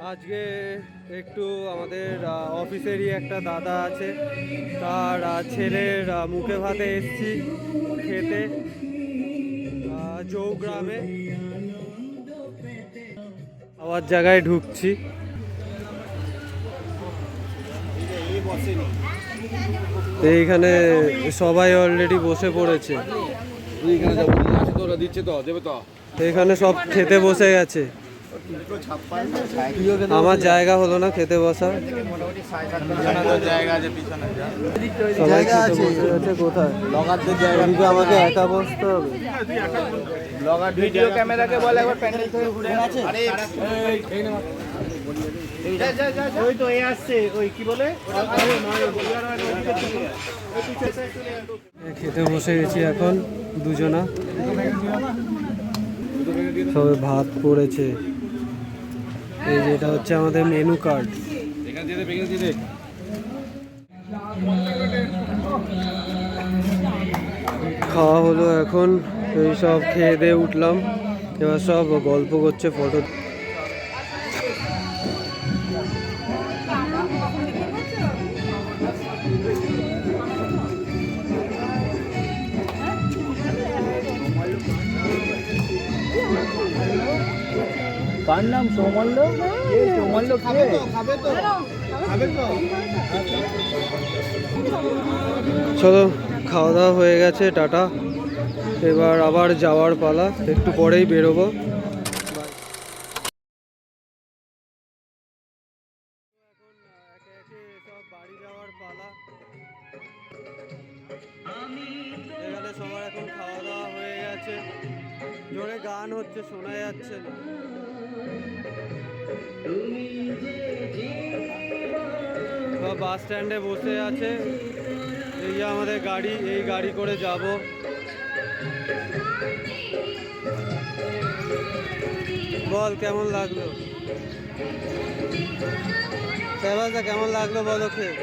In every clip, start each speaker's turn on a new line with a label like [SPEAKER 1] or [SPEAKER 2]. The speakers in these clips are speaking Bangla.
[SPEAKER 1] আজকে একটু আমাদের অফিসেরই একটা দাদা আছে, তার ছেলের মুখে ভাতে এসছি খেতে চৌগ্রামে। আবার জায়গায় ঢুকছি। এইখানে সবাই অলরেডি বসে পড়েছে। এখানে সব খেতে বসে গেছে। আমার জায়গা হলো না খেতে বসা। সবাই খেতে বসে গেছে। কোথায় আমাকে একা বসতে হবে?
[SPEAKER 2] ভিডিও ক্যামেরাকে বলে একবার প্যান্ডেল থেকে ঘুরে আছে। ওই তো এ আসছে, ওই কি বলে
[SPEAKER 1] খেতে বসে গেছি এখন দুজনা। সবে ভাত পড়েছে। এই যেটা হচ্ছে আমাদের মেনু কার্ড। খাওয়া হলো এখন, এই সব খেয়ে দিয়ে উঠলাম। এবার সব গল্প করছে, ফটো।
[SPEAKER 2] কার নাম? সৌমল্য। সৌমল্য খাবে তো?
[SPEAKER 1] চলো, খাওয়া দাওয়া হয়ে গেছে, টাটা। এবার আবার যাওয়ার পালা, একটু পরেই বেরোবো। বাড়ি যাওয়ার পালা। এখানে সবার এখন খাওয়া দাওয়া হয়ে গেছে। জোরে গান হচ্ছে, শোনা যাচ্ছে না। সব বাস স্ট্যান্ডে বসে আছে। এই যে আমাদের গাড়ি, এই গাড়ি করে যাব। বল কেমন লাগলো? সেবাসা কেমন লাগলো বলো? খেয়ে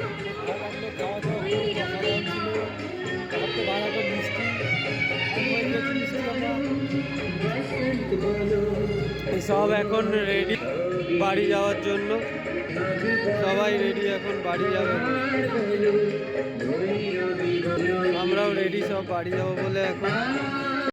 [SPEAKER 1] সব এখন রেডি বাড়ি যাওয়ার জন্য। সবাই রেডি, এখন বাড়ি যাবে। আমরাও রেডি, সব বাড়ি যাবো বলে এখন।